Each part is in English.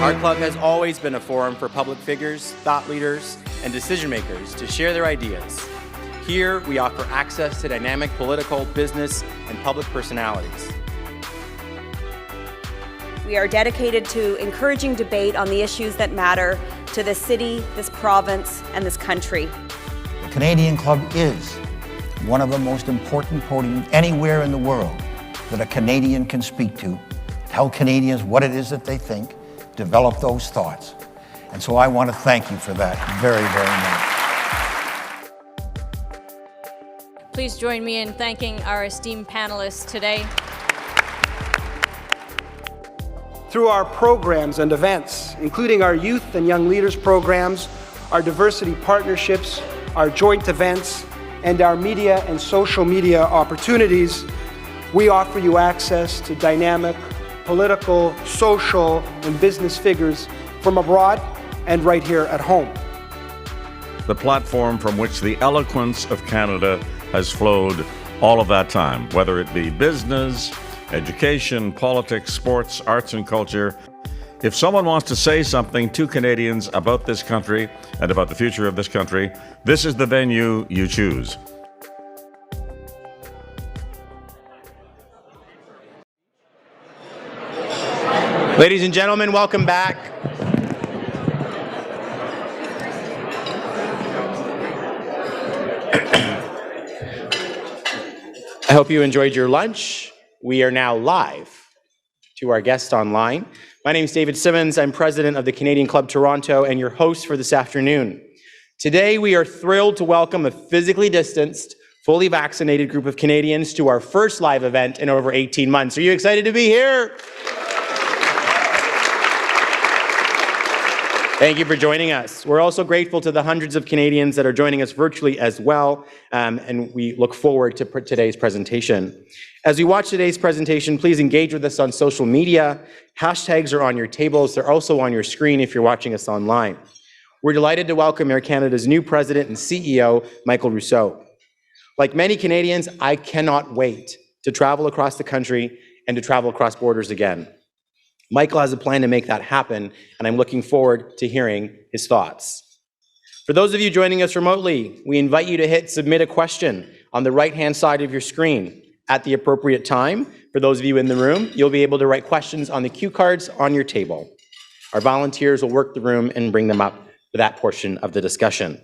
Our club has always been a forum for public figures, thought leaders, and decision makers to share their ideas. Here, we offer access to dynamic political, business, and public personalities. We are dedicated to encouraging debate on the issues that matter to this city, this province, and this country. The Canadian Club is one of the most important podiums anywhere in the world that a Canadian can speak to, tell Canadians what it is that they think, develop those thoughts. And so I want to thank you for that very, very much. Please join me in thanking our esteemed panelists today. Through our programs and events, including our youth and young leaders programs, our diversity partnerships, our joint events, and our media and social media opportunities, we offer you access to dynamic political, social, and business figures from abroad and right here at home. The platform from which the eloquence of Canada has flowed all of that time, whether it be business, education, politics, sports, arts, and culture. If someone wants to say something to Canadians about this country and about the future of this country, this is the venue you choose. Ladies and gentlemen, welcome back. I hope you enjoyed your lunch. We are now live to our guests online. My name is David Simmons. I'm president of the Canadian Club Toronto and your host for this afternoon. Today, we are thrilled to welcome a physically distanced, fully vaccinated group of Canadians to our first live event in over 18 months. Are you excited to be here? Thank you for joining us. We're also grateful to the hundreds of Canadians that are joining us virtually as well, and we look forward to today's presentation. As we watch today's presentation, please engage with us on social media. Hashtags are on your tables. They're also on your screen if you're watching us online. We're delighted to welcome Air Canada's new president and CEO, Michael Rousseau. Like many Canadians, I cannot wait to travel across the country and to travel across borders again. Michael has a plan to make that happen, and I'm looking forward to hearing his thoughts. For those of you joining us remotely, we invite you to hit submit a question on the right-hand side of your screen. At the appropriate time, for those of you in the room, you'll be able to write questions on the cue cards on your table. Our volunteers will work the room and bring them up for that portion of the discussion.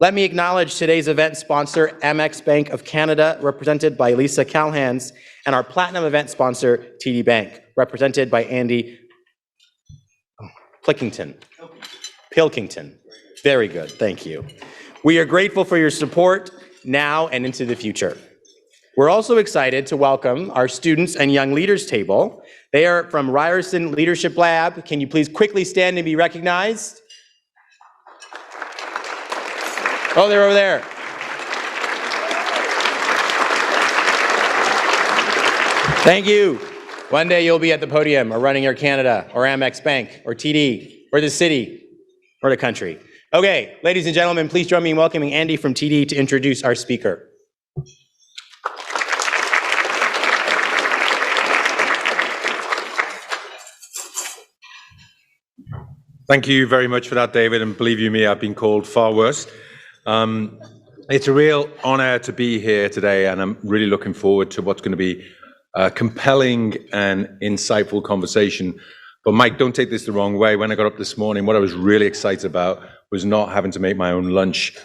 Let me acknowledge today's event sponsor, Amex Bank of Canada, represented by Lisa Calhans, and our Platinum event sponsor, TD Bank, represented by Andy Pilkington. Very good, thank you. We are grateful for your support now and into the future. We're also excited to welcome our students and young leaders table. They are from Ryerson Leadership Lab. Can you please quickly stand and be recognized? Oh, they're over there. Thank you. One day you'll be at the podium or running Air Canada or Amex Bank or TD or the city or the country. Okay, ladies and gentlemen, please join me in welcoming Andy from TD to introduce our speaker. Thank you very much for that, David, and believe you me, I've been called far worse. It's a real honor to be here today, and I'm really looking forward to what's going to be a compelling and insightful conversation. But Mike, don't take this the wrong way. When I got up this morning, what I was really excited about was not having to make my own lunch.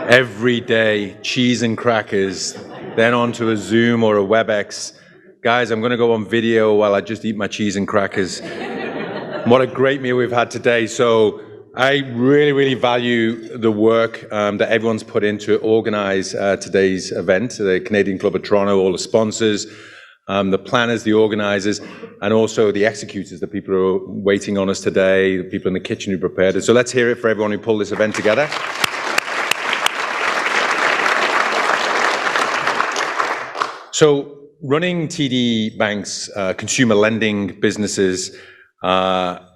Every day, cheese and crackers, then onto a Zoom or a WebEx. Guys, I'm going to go on video while I just eat my cheese and crackers. What a great meal we've had today. So I really, really value the work that everyone's put in to organize today's event, the Canadian Club of Toronto, all the sponsors, the planners, the organizers, and also the executors, the people who are waiting on us today, the people in the kitchen who prepared it. So let's hear it for everyone who pulled this event together. So running TD Bank's consumer lending businesses,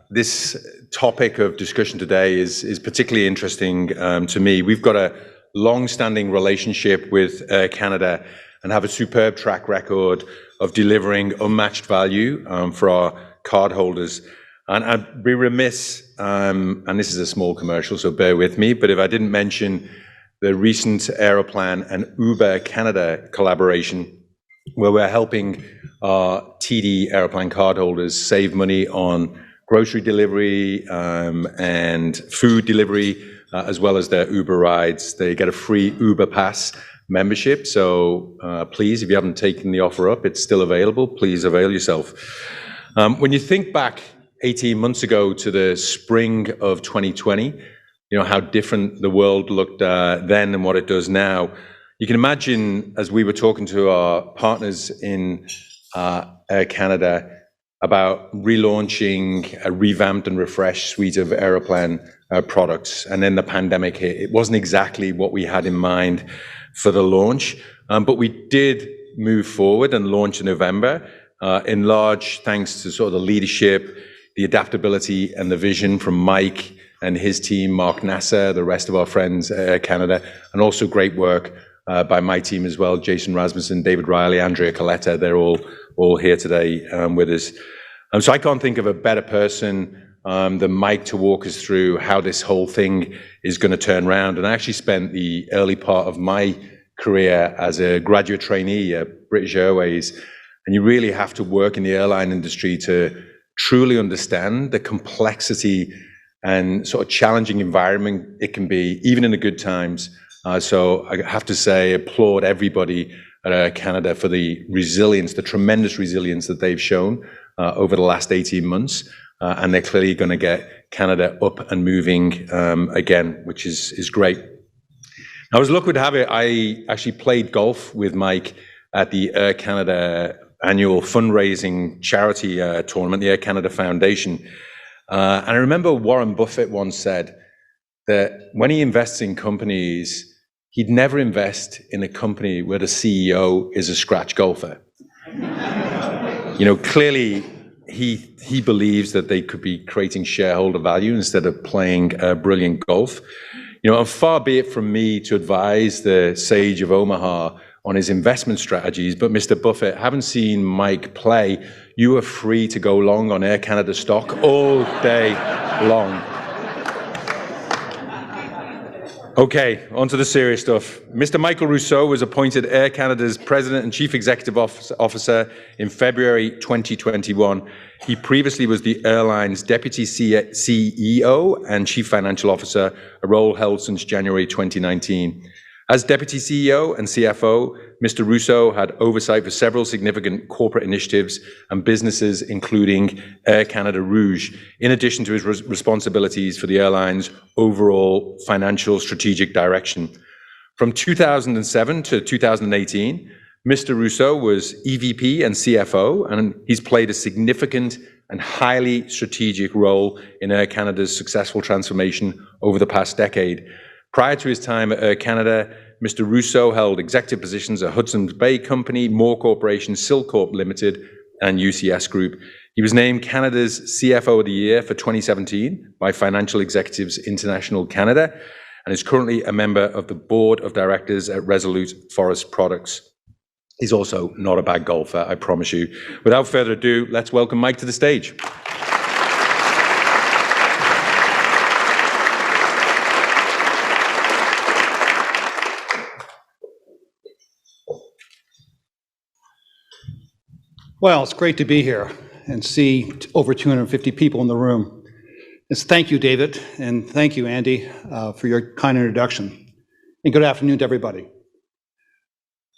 this topic of discussion today is particularly interesting to me. We've got a long-standing relationship with Air Canada and have a superb track record of delivering unmatched value for our cardholders. And I'd be remiss, and this is a small commercial, so bear with me, but if I didn't mention the recent Aeroplan and Uber Canada collaboration, where we're helping our TD Aeroplan cardholders save money on grocery delivery and food delivery, as well as their Uber rides. They get a free Uber Pass membership. So please, if you haven't taken the offer up, it's still available. Please avail yourself. When you think back 18 months ago to the spring of 2020, you know, how different the world looked then and what it does now. You can imagine, as we were talking to our partners in Air Canada about relaunching a revamped and refreshed suite of Aeroplan products, and then the pandemic hit. It wasn't exactly what we had in mind for the launch, but we did move forward and launch in November, in large thanks to sort of the leadership, the adaptability and the vision from Mike and his team, Mark Nasser, the rest of our friends at Air Canada, and also great work by my team as well, Jason Rasmussen, David Riley, Andrea Coletta. They're all here today with us. So I can't think of a better person than Mike to walk us through how this whole thing is going to turn around. And I actually spent the early part of my career as a graduate trainee at British Airways, and you really have to work in the airline industry to truly understand the complexity and sort of challenging environment it can be, even in the good times. So I have to say, applaud everybody at Air Canada for the resilience, the tremendous resilience that they've shown over the last 18 months. And they're clearly going to get Canada up and moving again, which is great. Now, as luck would have it, I actually played golf with Mike at the Air Canada annual fundraising charity tournament, the Air Canada Foundation. And I remember Warren Buffett once said that when he invests in companies, he'd never invest in a company where the CEO is a scratch golfer. You know, clearly he believes that they could be creating shareholder value instead of playing brilliant golf. You know, and far be it from me to advise the sage of Omaha on his investment strategies, but Mr. Buffett, having seen Mike play, you are free to go long on Air Canada stock all day long. Okay, on to the serious stuff. Mr. Michael Rousseau was appointed Air Canada's President and Chief Executive Officer in February 2021. He previously was the airline's Deputy CEO and Chief Financial Officer, a role held since January 2019. As Deputy CEO and CFO, Mr. Rousseau had oversight for several significant corporate initiatives and businesses, including Air Canada Rouge, in addition to his responsibilities for the airline's overall financial strategic direction. From 2007 to 2018, Mr. Rousseau was EVP and CFO, and he's played a significant and highly strategic role in Air Canada's successful transformation over the past decade. Prior to his time at Air Canada, Mr. Rousseau held executive positions at Hudson's Bay Company, Moore Corporation, Silcorp Limited, and UCS Group. He was named Canada's CFO of the Year for 2017 by Financial Executives International Canada, and is currently a member of the Board of Directors at Resolute Forest Products. He's also not a bad golfer, I promise you. Without further ado, let's welcome Mike to the stage. Well, it's great to be here and see over 250 people in the room. Thank you, David, and thank you, Andy, for your kind introduction. And good afternoon to everybody.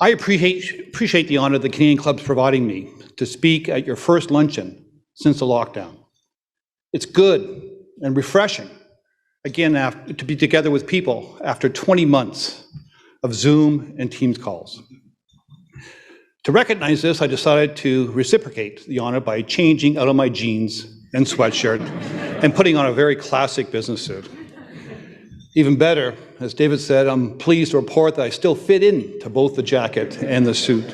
I appreciate the honor the Canadian Club's providing me to speak at your first luncheon since the lockdown. It's good and refreshing, again, to be together with people after 20 months of Zoom and Teams calls. To recognize this, I decided to reciprocate the honor by changing out of my jeans and sweatshirt and putting on a very classic business suit. Even better, as David said, I'm pleased to report that I still fit into both the jacket and the suit.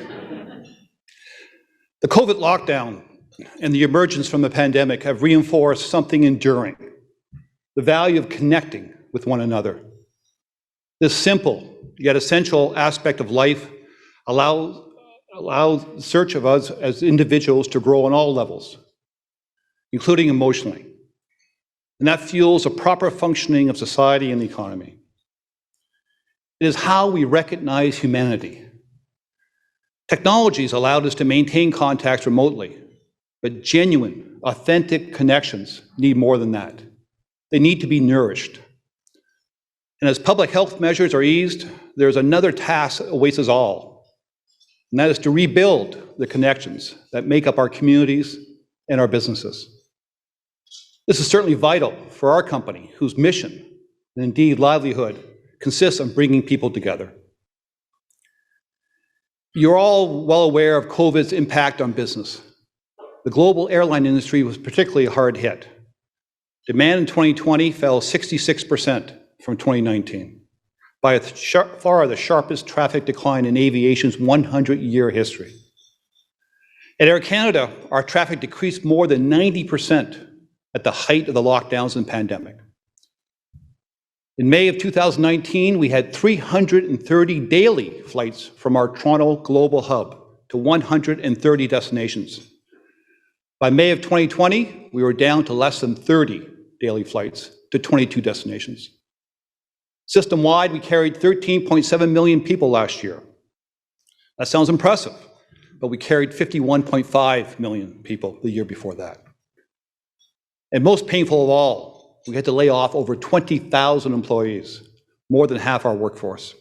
The COVID lockdown and the emergence from the pandemic have reinforced something enduring, the value of connecting with one another. This simple yet essential aspect of life allows search of us as individuals to grow on all levels. including emotionally. And that fuels a proper functioning of society and the economy. It is how we recognize humanity. Technologies allowed us to maintain contacts remotely, but genuine, authentic connections need more than that. They need to be nourished. And as public health measures are eased, there's another task that awaits us all, and that is to rebuild the connections that make up our communities and our businesses. This is certainly vital for our company, whose mission, and indeed livelihood, consists of bringing people together. You're all well aware of COVID's impact on business. The global airline industry was particularly hard hit. Demand in 2020 fell 66% from 2019, by far the sharpest traffic decline in aviation's 100-year history. At Air Canada, our traffic decreased more than 90% at the height of the lockdowns and pandemic. In May of 2019, we had 330 daily flights from our Toronto global hub to 130 destinations. By May of 2020, we were down to less than 30 daily flights to 22 destinations. System-wide, we carried 13.7 million people last year. That sounds impressive, but we carried 51.5 million people the year before that. And most painful of all, we had to lay off over 20,000 employees, more than half our workforce.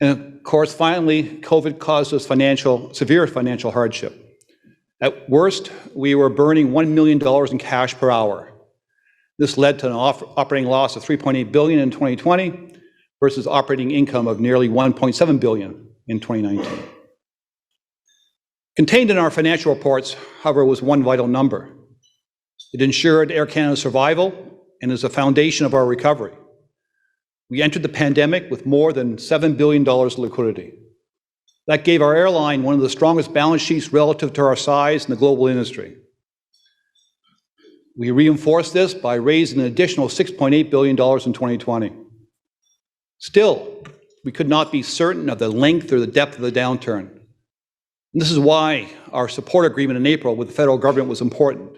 And of course, finally, COVID caused us severe financial hardship. At worst, we were burning $1 million in cash per hour. This led to an operating loss of $3.8 billion in 2020 versus operating income of nearly $1.7 billion in 2019. Contained in our financial reports, however, was one vital number. It ensured Air Canada's survival and is the foundation of our recovery. We entered the pandemic with more than $7 billion liquidity. That gave our airline one of the strongest balance sheets relative to our size in the global industry. We reinforced this by raising an additional $6.8 billion in 2020. Still, we could not be certain of the length or the depth of the downturn. And this is why our support agreement in April with the federal government was important.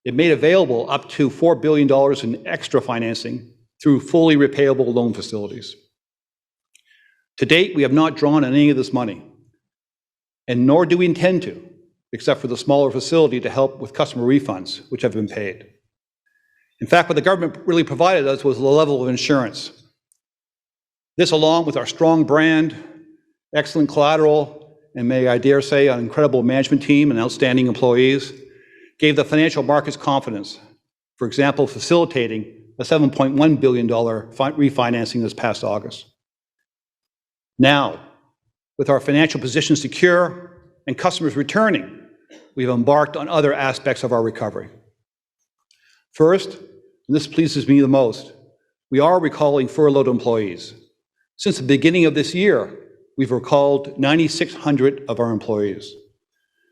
It made available up to $4 billion in extra financing through fully repayable loan facilities. To date, we have not drawn on any of this money, and nor do we intend to, except for the smaller facility to help with customer refunds, which have been paid. In fact, what the government really provided us was a level of insurance. This, along with our strong brand, excellent collateral, and may I dare say, an incredible management team and outstanding employees, gave the financial markets confidence, for example, facilitating a $7.1 billion refinancing this past August. Now, with our financial position secure and customers returning, we've embarked on other aspects of our recovery. First, and this pleases me the most, we are recalling furloughed employees. Since the beginning of this year, we've recalled 9,600 of our employees.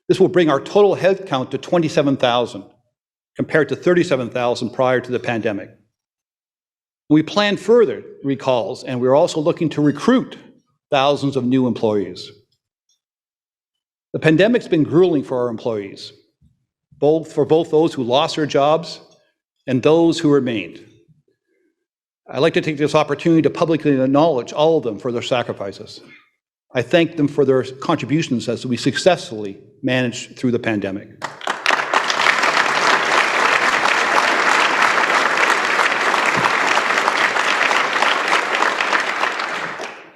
This will bring our total headcount to 27,000, compared to 37,000 prior to the pandemic. We plan further recalls, and we're also looking to recruit thousands of new employees. The pandemic's been grueling for our employees, both those who lost their jobs and those who remained. I'd like to take this opportunity to publicly acknowledge all of them for their sacrifices. I thank them for their contributions as we successfully managed through the pandemic.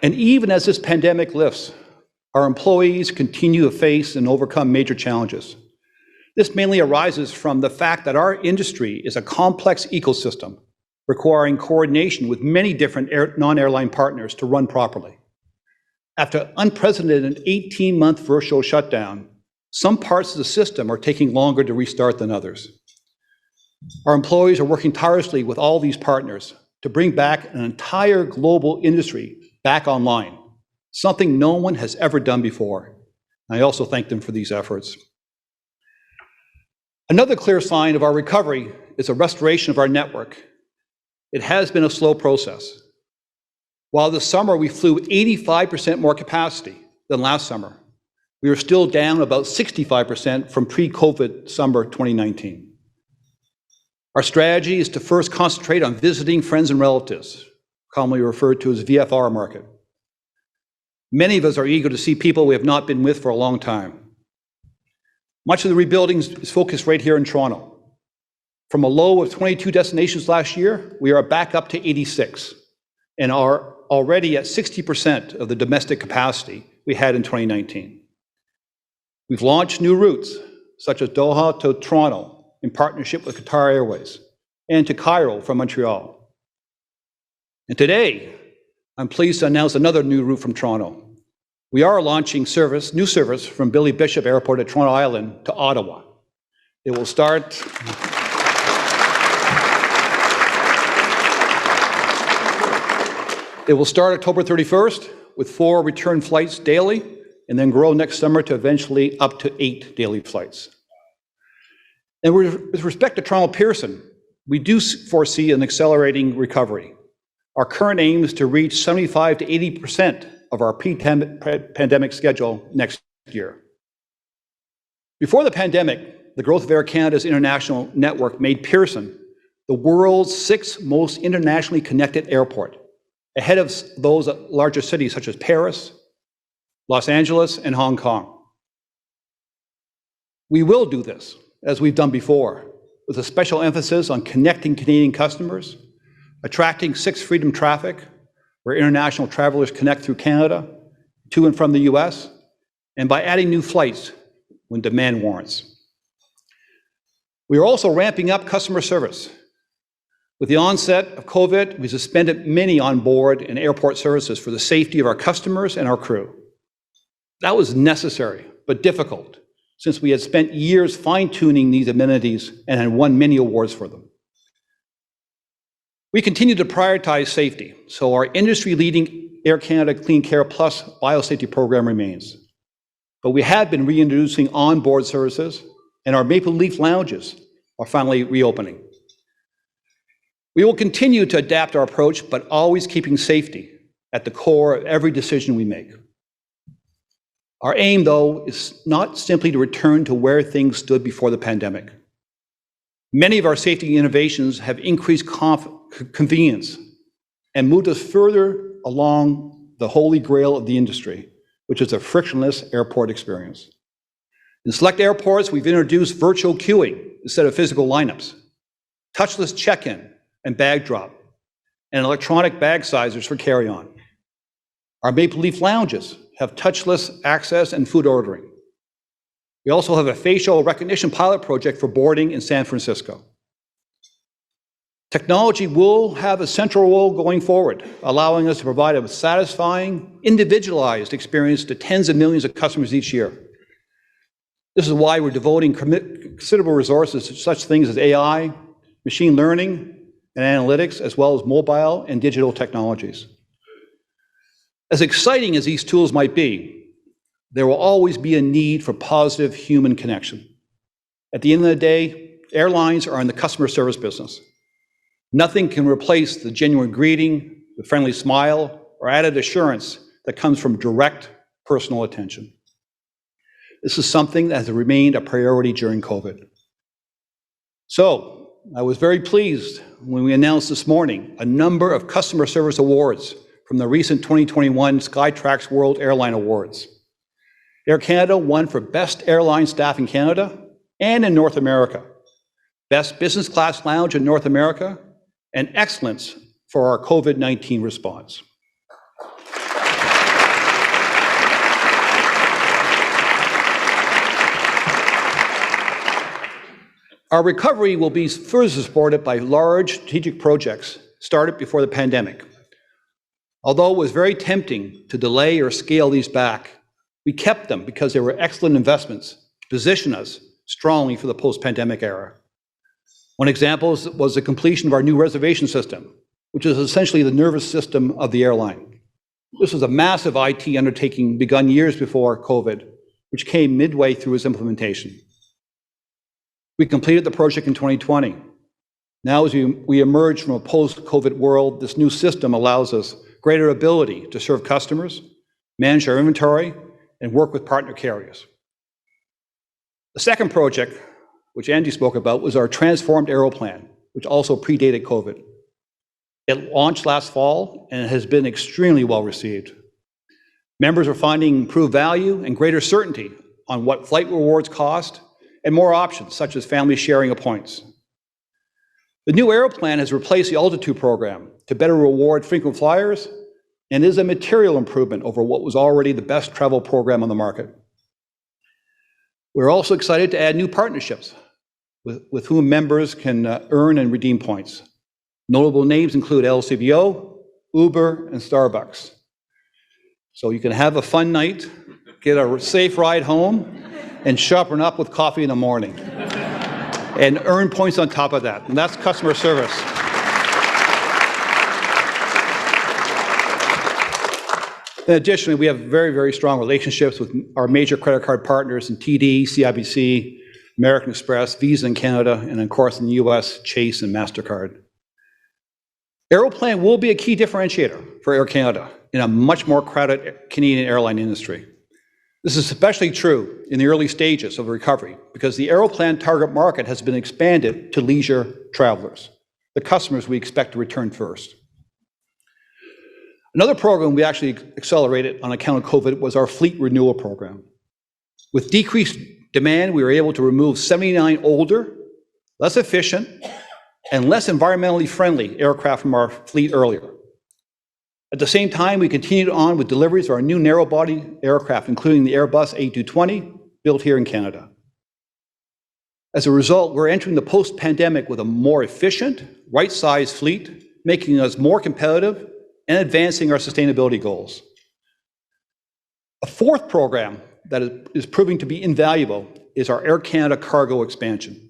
And even as this pandemic lifts, our employees continue to face and overcome major challenges. This mainly arises from the fact that our industry is a complex ecosystem requiring coordination with many different non-airline partners to run properly. After unprecedented 18-month virtual shutdown, some parts of the system are taking longer to restart than others. Our employees are working tirelessly with all these partners to bring back an entire global industry back online, something no one has ever done before. I also thank them for these efforts. Another clear sign of our recovery is a restoration of our network. It has been a slow process. While this summer we flew 85% more capacity than last summer, We are still down about 65% from pre-COVID summer 2019. Our strategy is to first concentrate on visiting friends and relatives, commonly referred to as VFR market. Many of us are eager to see people we have not been with for a long time. Much of the rebuilding is focused right here in Toronto. From a low of 22 destinations last year, we are back up to 86 and are already at 60% of the domestic capacity we had in 2019. We've launched new routes, such as Doha to Toronto in partnership with Qatar Airways, and to Cairo from Montreal. And today, I'm pleased to announce another new route from Toronto. We are launching new service from Billy Bishop Airport at Toronto Island to Ottawa. It will start October 31st with 4 return flights daily, and then grow next summer to eventually up to 8 daily flights. And with respect to Toronto Pearson, we do foresee an accelerating recovery. Our current aim is to reach 75 to 80% of our pre-pandemic schedule next year. Before the pandemic, the growth of Air Canada's international network made Pearson the world's 6th most internationally connected airport, ahead of those larger cities such as Paris, Los Angeles, and Hong Kong. We will do this, as we've done before, with a special emphasis on connecting Canadian customers, attracting Sixth Freedom traffic, where international travelers connect through Canada, to and from the US, and by adding new flights when demand warrants. We are also ramping up customer service. With the onset of COVID, we suspended many onboard and airport services for the safety of our customers and our crew. That was necessary, but difficult, since we had spent years fine-tuning these amenities and had won many awards for them. We continue to prioritize safety, so our industry-leading Air Canada Clean Care Plus biosafety program remains. But we have been reintroducing onboard services, and our Maple Leaf lounges are finally reopening. We will continue to adapt our approach, but always keeping safety at the core of every decision we make. Our aim, though, is not simply to return to where things stood before the pandemic. Many of our safety innovations have increased convenience and moved us further along the holy grail of the industry, which is a frictionless airport experience. In select airports, we've introduced virtual queuing instead of physical lineups, touchless check-in and bag drop, and electronic bag sizers for carry-on. Our Maple Leaf lounges have touchless access and food ordering. We also have a facial recognition pilot project for boarding in San Francisco. Technology will have a central role going forward, allowing us to provide a satisfying, individualized experience to tens of millions of customers each year. This is why we're devoting considerable resources to such things as AI, machine learning, and analytics, as well as mobile and digital technologies. As exciting as these tools might be, there will always be a need for positive human connection. At the end of the day, airlines are in the customer service business. Nothing can replace the genuine greeting, the friendly smile, or added assurance that comes from direct personal attention. This is something that has remained a priority during COVID. So, I was very pleased when we announced this morning a number of customer service awards from the recent 2021 Skytrax World Airline Awards. Air Canada won for Best Airline Staff in Canada and in North America, Best Business Class Lounge in North America, and Excellence for our COVID-19 response. Our recovery will be further supported by large strategic projects started before the pandemic. Although it was very tempting to delay or scale these back, we kept them because they were excellent investments to position us strongly for the post-pandemic era. One example was the completion of our new reservation system, which is essentially the nervous system of the airline. This was a massive IT undertaking begun years before COVID, which came midway through its implementation. We completed the project in 2020. Now, as we emerge from a post-COVID world, this new system allows us greater ability to serve customers, manage our inventory, and work with partner carriers. The second project, which Andy spoke about, was our transformed Aero plan, which also predated COVID. It launched last fall and has been extremely well received. Members are finding improved value and greater certainty on what flight rewards cost and more options, such as family sharing of points. The new Aero plan has replaced the Altitude program to better reward frequent flyers and is a material improvement over what was already the best travel program on the market. We're also excited to add new partnerships with whom members can earn and redeem points. Notable names include LCBO, Uber, and Starbucks. So you can have a fun night, get a safe ride home, and sharpen up with coffee in the morning. And earn points on top of that, and that's customer service. And additionally, we have very, very strong relationships with our major credit card partners in TD, CIBC, American Express, Visa in Canada, and of course in the US, Chase and MasterCard. Aeroplan will be a key differentiator for Air Canada in a much more crowded Canadian airline industry. This is especially true in the early stages of the recovery because the Aeroplan target market has been expanded to leisure travelers, the customers we expect to return first. Another program we actually accelerated on account of COVID was our fleet renewal program. With decreased demand, we were able to remove 79 older, less efficient, and less environmentally friendly aircraft from our fleet earlier. At the same time, we continued on with deliveries of our new narrow-body aircraft, including the Airbus A220, built here in Canada. As a result, we're entering the post-pandemic with a more efficient, right-sized fleet, making us more competitive and advancing our sustainability goals. A fourth program that is proving to be invaluable is our Air Canada cargo expansion.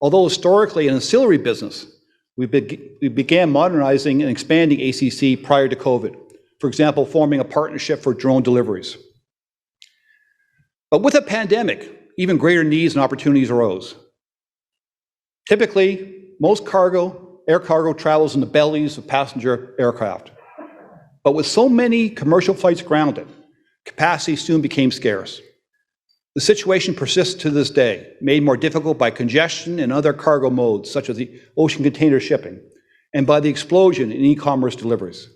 Although historically an ancillary business, we began modernizing and expanding ACC prior to COVID, for example, forming a partnership for drone deliveries. But with a pandemic, even greater needs and opportunities arose. Typically, most air cargo travels in the bellies of passenger aircraft. But with so many commercial flights grounded, capacity soon became scarce. The situation persists to this day, made more difficult by congestion and other cargo modes, such as the ocean container shipping, and by the explosion in e-commerce deliveries.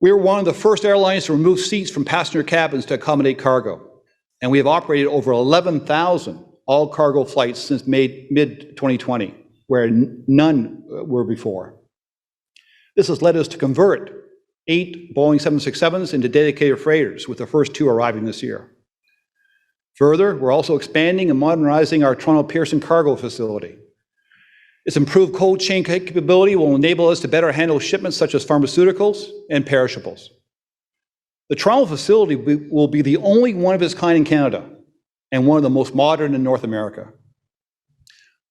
We were one of the first airlines to remove seats from passenger cabins to accommodate cargo, and we have operated over 11,000 all-cargo flights since mid-2020, where none were before. This has led us to convert 8 Boeing 767s into dedicated freighters, with the first 2 arriving this year. Further, we're also expanding and modernizing our Toronto Pearson cargo facility. Its improved cold chain capability will enable us to better handle shipments such as pharmaceuticals and perishables. The Toronto facility will be the only one of its kind in Canada and one of the most modern in North America.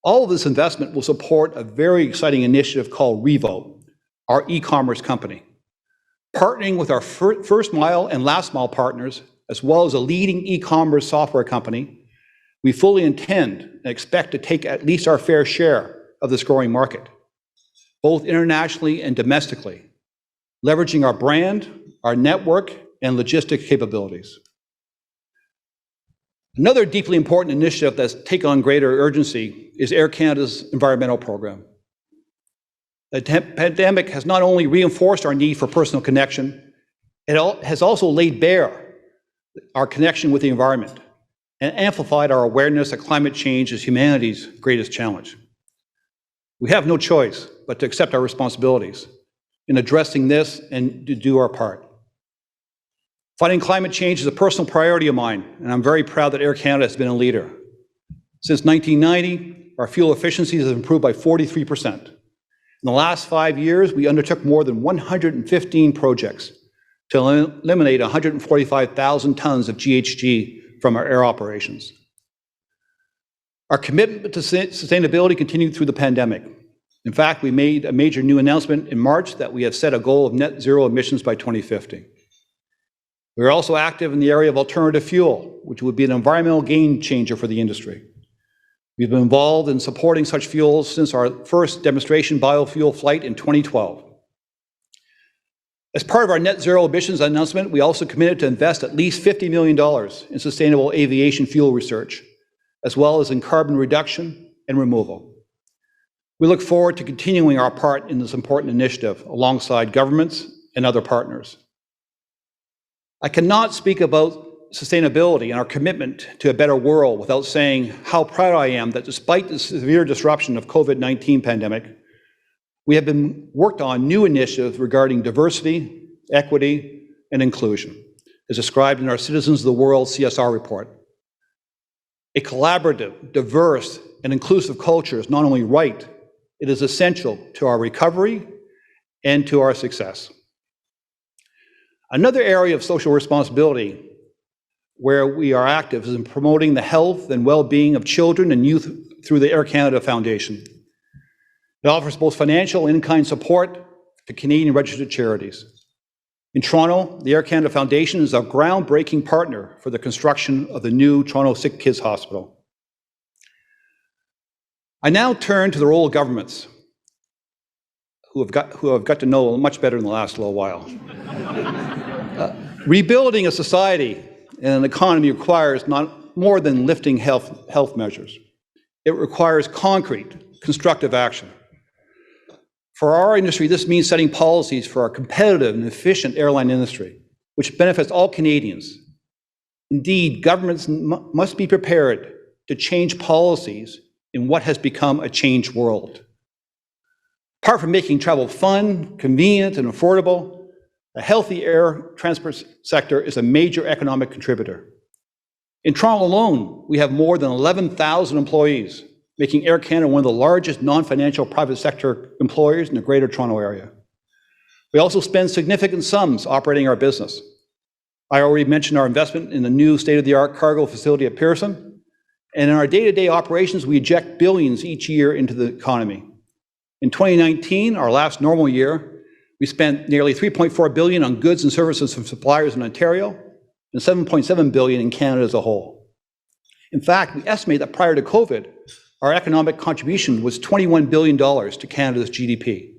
All of this investment will support a very exciting initiative called Revo, our e-commerce company. Partnering with our first mile and last mile partners, as well as a leading e-commerce software company, we fully intend and expect to take at least our fair share of this growing market, both internationally and domestically, leveraging our brand, our network, and logistic capabilities. Another deeply important initiative that's taken on greater urgency is Air Canada's environmental program. The pandemic has not only reinforced our need for personal connection, it has also laid bare our connection with the environment and amplified our awareness that climate change is humanity's greatest challenge. We have no choice but to accept our responsibilities in addressing this and to do our part. Fighting climate change is a personal priority of mine, and I'm very proud that Air Canada has been a leader. Since 1990, our fuel efficiency has improved by 43%. In the last 5 years, we undertook more than 115 projects to eliminate 145,000 tons of GHG from our air operations. Our commitment to sustainability continued through the pandemic. In fact, we made a major new announcement in March that we have set a goal of net zero emissions by 2050. We are also active in the area of alternative fuel, which would be an environmental game changer for the industry. We've been involved in supporting such fuels since our first demonstration biofuel flight in 2012. As part of our net zero emissions announcement, we also committed to invest at least $50 million in sustainable aviation fuel research, as well as in carbon reduction and removal. We look forward to continuing our part in this important initiative alongside governments and other partners. I cannot speak about sustainability and our commitment to a better world without saying how proud I am that despite the severe disruption of COVID-19 pandemic, we have been worked on new initiatives regarding diversity, equity, and inclusion, as described in our Citizens of the World CSR report. A collaborative, diverse, and inclusive culture is not only right, it is essential to our recovery and to our success. Another area of social responsibility where we are active is in promoting the health and well-being of children and youth through the Air Canada Foundation. It offers both financial and in-kind support to Canadian registered charities. In Toronto, the Air Canada Foundation is a groundbreaking partner for the construction of the new Toronto Sick Kids Hospital. I now turn to the role of governments, who I've got to know much better in the last little while. Rebuilding a society and an economy requires not more than lifting health measures. It requires concrete, constructive action. For our industry, this means setting policies for our competitive and efficient airline industry, which benefits all Canadians. Indeed, governments must be prepared to change policies in what has become a changed world. Apart from making travel fun, convenient, and affordable, a healthy air transport sector is a major economic contributor. In Toronto alone, we have more than 11,000 employees, making Air Canada one of the largest non-financial private sector employers in the Greater Toronto Area. We also spend significant sums operating our business. I already mentioned our investment in the new state-of-the-art cargo facility at Pearson, and in our day-to-day operations, we inject billions each year into the economy. In 2019, our last normal year, we spent nearly $3.4 billion on goods and services from suppliers in Ontario and $7.7 billion in Canada as a whole. In fact, we estimate that prior to COVID, our economic contribution was $21 billion to Canada's GDP,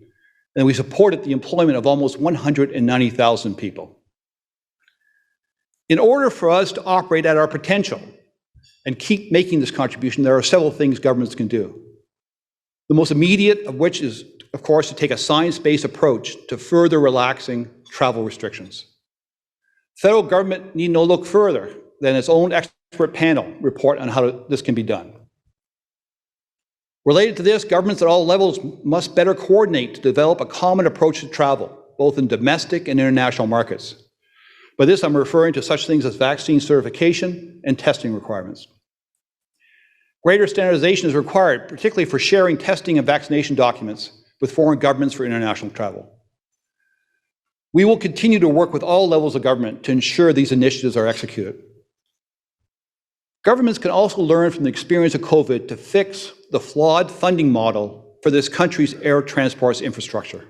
and we supported the employment of almost 190,000 people. In order for us to operate at our potential and keep making this contribution, there are several things governments can do. The most immediate of which is, of course, to take a science-based approach to further relaxing travel restrictions. Federal government need no look further than its own expert panel report on how this can be done. Related to this, governments at all levels must better coordinate to develop a common approach to travel, both in domestic and international markets. By this, I'm referring to such things as vaccine certification and testing requirements. Greater standardization is required, particularly for sharing testing and vaccination documents with foreign governments for international travel. We will continue to work with all levels of government to ensure these initiatives are executed. Governments can also learn from the experience of COVID to fix the flawed funding model for this country's air transport infrastructure.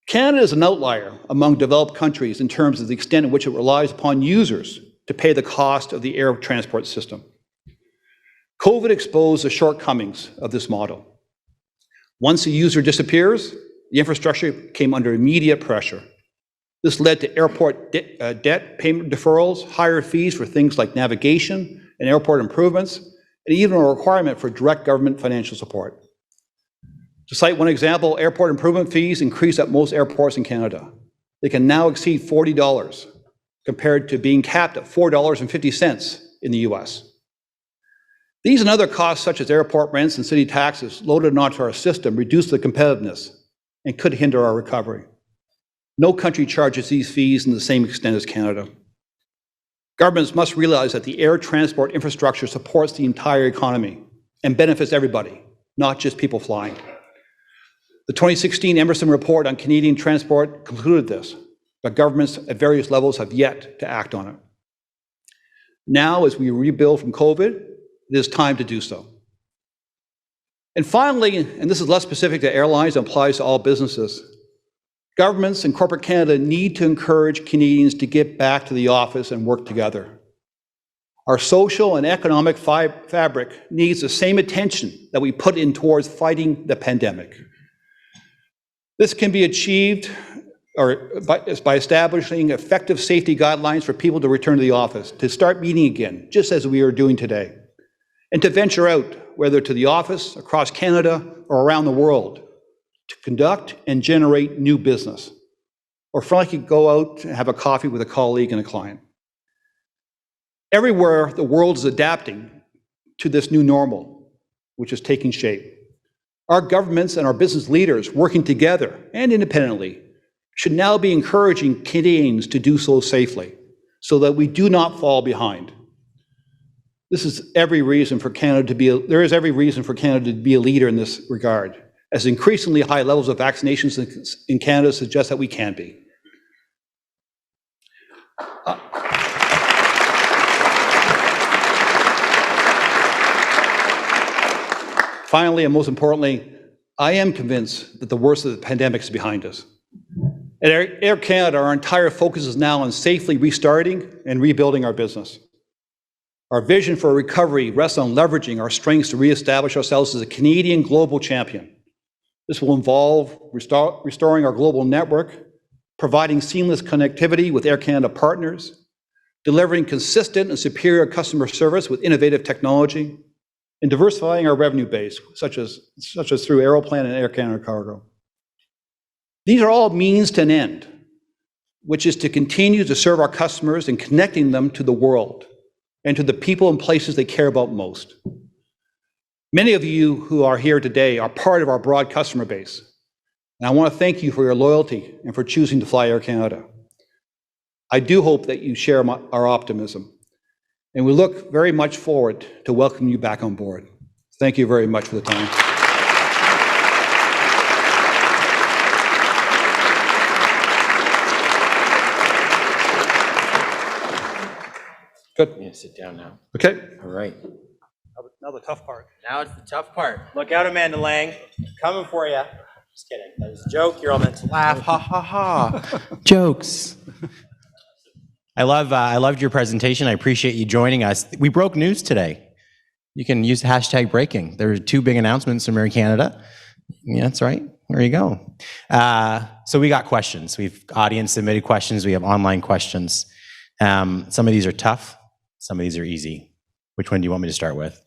Canada is an outlier among developed countries in terms of the extent in which it relies upon users to pay the cost of the air transport system. COVID exposed the shortcomings of this model. Once a user disappears, the infrastructure came under immediate pressure. This led to airport debt payment deferrals, higher fees for things like navigation and airport improvements, and even a requirement for direct government financial support. To cite one example, airport improvement fees increased at most airports in Canada. They can now exceed $40, compared to being capped at $4.50 in the US. These and other costs, such as airport rents and city taxes, loaded onto our system, reduce the competitiveness and could hinder our recovery. No country charges these fees in the same extent as Canada. Governments must realize that the air transport infrastructure supports the entire economy and benefits everybody, not just people flying. The 2016 Emerson report on Canadian transport concluded this, but governments at various levels have yet to act on it. Now, as we rebuild from COVID, it is time to do so. And finally, and this is less specific to airlines and applies to all businesses, governments and corporate Canada need to encourage Canadians to get back to the office and work together. Our social and economic fabric needs the same attention that we put in towards fighting the pandemic. This can be achieved is by establishing effective safety guidelines for people to return to the office, to start meeting again, just as we are doing today, and to venture out, whether to the office, across Canada, or around the world, to conduct and generate new business, or frankly, go out and have a coffee with a colleague and a client. Everywhere, the world is adapting to this new normal, which is taking shape. Our governments and our business leaders, working together and independently, should now be encouraging Canadians to do so safely, so that we do not fall behind. There is every reason for Canada to be a leader in this regard, as increasingly high levels of vaccinations in Canada suggest that we can be. Finally, and most importantly, I am convinced that the worst of the pandemic is behind us. At Air Canada, our entire focus is now on safely restarting and rebuilding our business. Our vision for recovery rests on leveraging our strengths to reestablish ourselves as a Canadian global champion. This will involve restoring our global network, providing seamless connectivity with Air Canada partners, delivering consistent and superior customer service with innovative technology, and diversifying our revenue base, such as through Aeroplan and Air Canada Cargo. These are all means to an end, which is to continue to serve our customers and connecting them to the world and to the people and places they care about most. Many of you who are here today are part of our broad customer base, and I want to thank you for your loyalty and for choosing to fly Air Canada. I do hope that you share our optimism, and we look very much forward to welcoming you back on board. Thank you very much for the time. Good. Yeah, sit down now. Okay. All right. Now the tough part. Now it's the tough part. Look out, Amanda Lang. Coming for you. Just kidding. That was a joke. You're all meant to laugh. Ha, ha, ha. Jokes. I loved your presentation. I appreciate you joining us. We broke news today. You can use the hashtag breaking. There were 2 big announcements from Air Canada. Yeah, that's right. There you go. So we got questions. We've audience submitted questions. We have online questions. Some of these are tough. Some of these are easy. Which one do you want me to start with?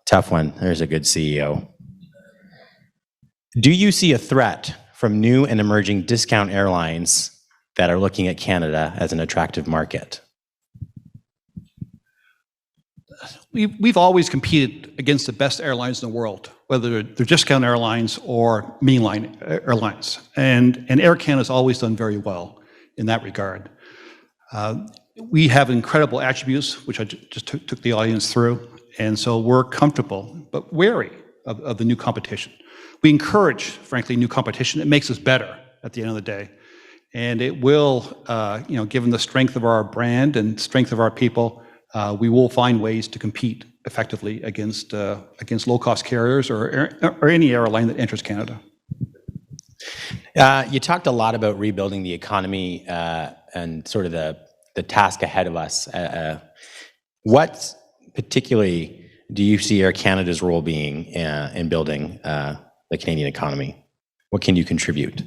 Tough one. There's a good CEO. Do you see a threat from new and emerging discount airlines that are looking at Canada as an attractive market? We've always competed against the best airlines in the world, whether they're discount airlines or mainline airlines. And Air Canada's always done very well in that regard. We have incredible attributes, which I just took the audience through, and so we're comfortable, but wary of the new competition. We encourage, frankly, new competition. It makes us better at the end of the day. And it will, given the strength of our brand and strength of our people, we will find ways to compete effectively against low-cost carriers or any airline that enters Canada. You talked a lot about rebuilding the economy and sort of the task ahead of us. What particularly do you see Air Canada's role being in building the Canadian economy? What can you contribute?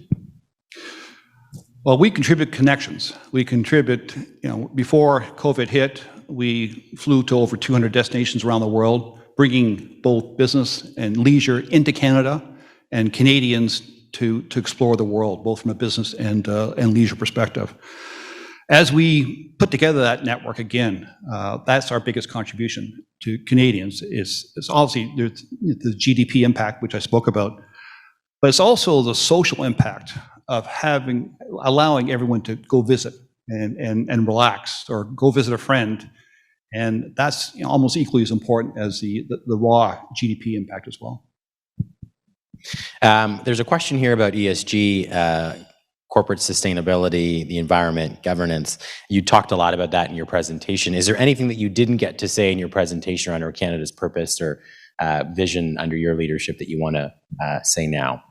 Well, we contribute connections. We contribute, before COVID hit, we flew to over 200 destinations around the world, bringing both business and leisure into Canada and Canadians to explore the world, both from a business and leisure perspective. As we put together that network again, that's our biggest contribution to Canadians is obviously the GDP impact, which I spoke about, but it's also the social impact of allowing everyone to go visit and relax or go visit a friend. And that's almost equally as important as the raw GDP impact as well. There's a question here about ESG, corporate sustainability, the environment, governance. You talked a lot about that in your presentation. Is there anything that you didn't get to say in your presentation around Air Canada's purpose or vision under your leadership that you want to say now?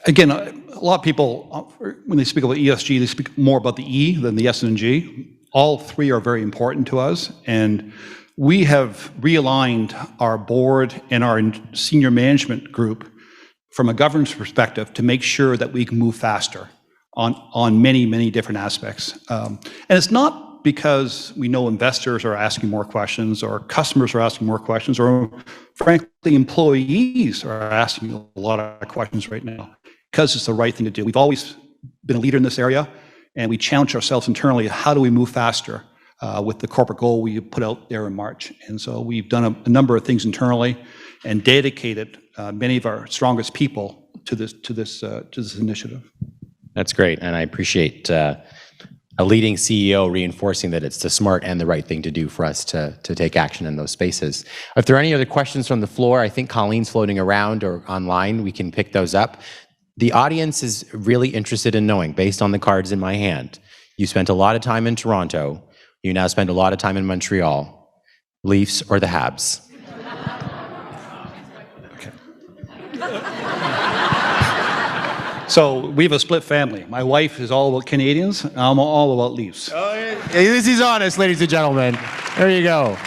Again, a lot of people, when they speak about ESG, they speak more about the E than the S and G. All three are very important to us, and we have realigned our board and our senior management group from a governance perspective to make sure that we can move faster on many, many different aspects. And it's not because we know investors are asking more questions or customers are asking more questions or frankly employees are asking a lot of questions right now, because it's the right thing to do. We've always been a leader in this area, and we challenge ourselves internally, how do we move faster with the corporate goal we put out there in March. And so we've done a number of things internally and dedicated many of our strongest people to this initiative. That's great, and I appreciate a leading CEO reinforcing that it's the smart and the right thing to do for us to take action in those spaces. If there are any other questions from the floor, I think Colleen's floating around or online, we can pick those up. The audience is really interested in knowing, based on the cards in my hand, you spent a lot of time in Toronto, you now spend a lot of time in Montreal. Leafs or the Habs? So we have a split family. My wife is all about Canadians, and I'm all about Leafs. Oh, yeah. This is honest, ladies and gentlemen. There you go.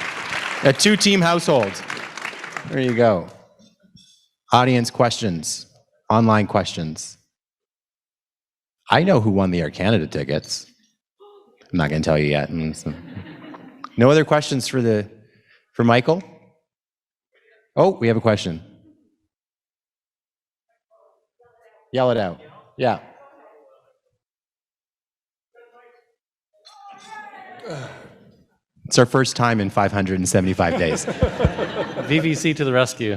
A two-team household. There you go. Audience questions, online questions. I know who won the Air Canada tickets. I'm not going to tell you yet. No other questions for Michael? Oh, we have a question. Yell it out. Yeah. It's our first time in 575 days. VVC to the rescue.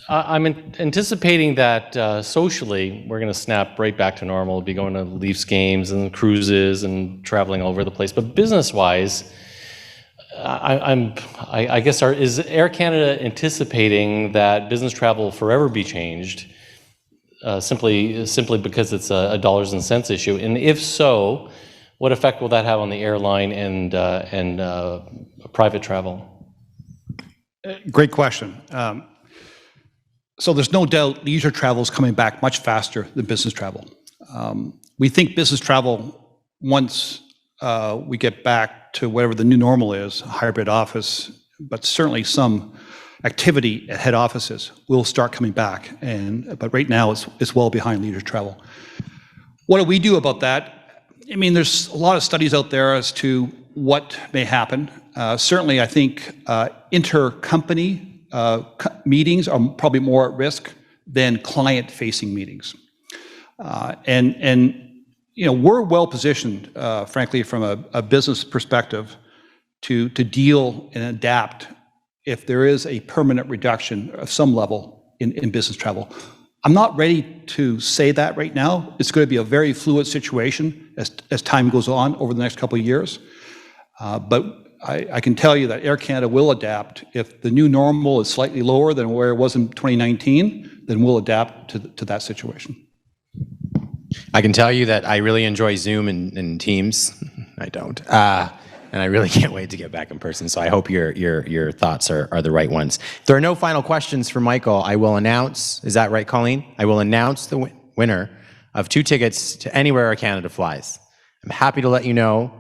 I'm anticipating that socially, we're going to snap right back to normal. We'll be going to Leafs games and cruises and traveling all over the place. But business-wise, I guess, is Air Canada anticipating that business travel will forever be changed? Simply because it's a dollars and cents issue, and if so, what effect will that have on the airline and private travel? Great question. So there's no doubt leisure travel is coming back much faster than business travel. We think business travel, once we get back to whatever the new normal is, a hybrid office, but certainly some activity at head offices will start coming back, but right now it's well behind leisure travel. What do we do about that? I mean, there's a lot of studies out there as to what may happen. Certainly, I think inter-company meetings are probably more at risk than client-facing meetings. And you know, we're well positioned, frankly, from a business perspective, to deal and adapt if there is a permanent reduction of some level in business travel. I'm not ready to say that right now. It's going to be a very fluid situation as time goes on over the next couple of years. But I can tell you that Air Canada will adapt. If the new normal is slightly lower than where it was in 2019, then we'll adapt to that situation. I can tell you that I really enjoy Zoom and Teams. I don't. And I really can't wait to get back in person. So I hope your thoughts are the right ones. If there are no final questions for Michael, I will announce, is that right, Colleen? I will announce the winner of 2 tickets to anywhere Air Canada flies. I'm happy to let you know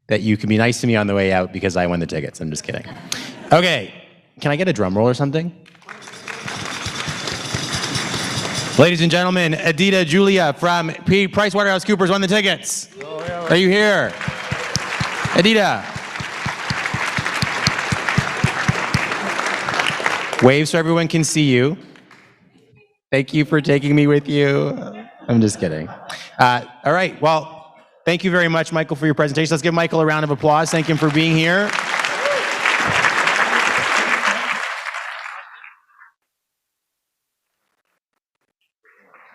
that you can be nice to me on the way out because I won the tickets. I'm just kidding. Okay, can I get a drum roll or something? Ladies and gentlemen, Adita Julia from PricewaterhouseCoopers won the tickets. Are you here? Adita. Wave so everyone can see you. Thank you for taking me with you. I'm just kidding. All right, well, thank you very much, Michael, for your presentation. Let's give Michael a round of applause. Thank him for being here.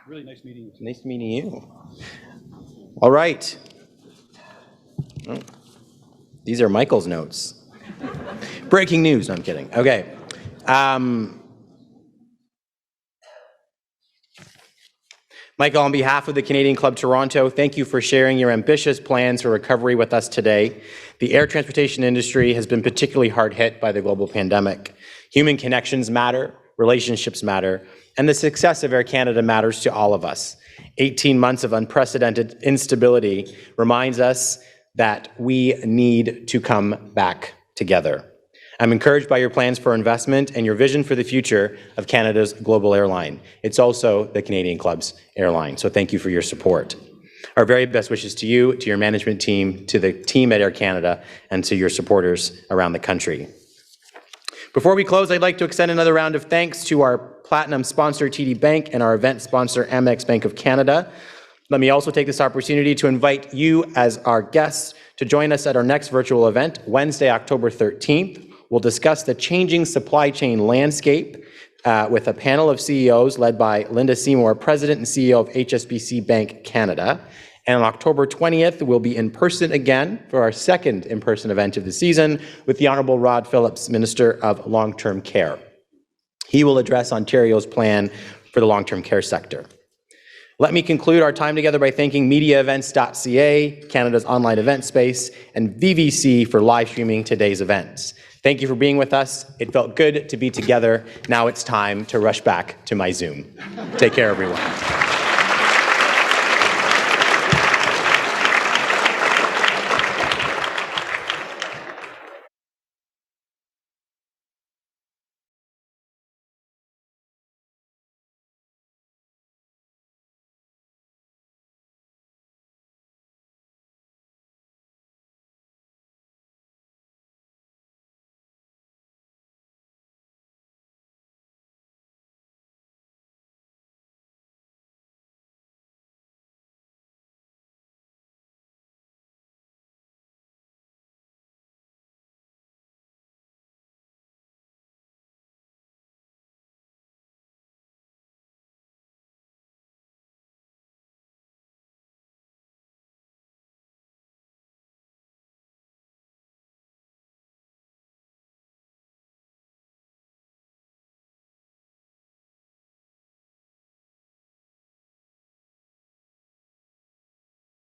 Really nice meeting you. Nice meeting you. All right. Oh. These are Michael's notes. Breaking news. No, I'm kidding. Okay. Michael, on behalf of the Canadian Club Toronto, thank you for sharing your ambitious plans for recovery with us today. The air transportation industry has been particularly hard hit by the global pandemic. Human connections matter, relationships matter, and the success of Air Canada matters to all of us. 18 months of unprecedented instability reminds us that we need to come back together. I'm encouraged by your plans for investment and your vision for the future of Canada's global airline. It's also the Canadian Club's airline, so thank you for your support. Our very best wishes to you, to your management team, to the team at Air Canada, and to your supporters around the country. Before we close, I'd like to extend another round of thanks to our Platinum sponsor, TD Bank, and our event sponsor, Amex Bank of Canada. Let me also take this opportunity to invite you as our guests to join us at our next virtual event, Wednesday, October 13th. We'll discuss the changing supply chain landscape with a panel of CEOs led by Linda Seymour, President and CEO of HSBC Bank Canada. And on October 20th, we'll be in person again for our second in-person event of the season with the Honourable Rod Phillips, Minister of Long-Term Care. He will address Ontario's plan for the long-term care sector. Let me conclude our time together by thanking MediaEvents.ca, Canada's online event space, and VVC for live streaming today's events. Thank you for being with us. It felt good to be together. Now it's time to rush back to my Zoom. Take care, everyone.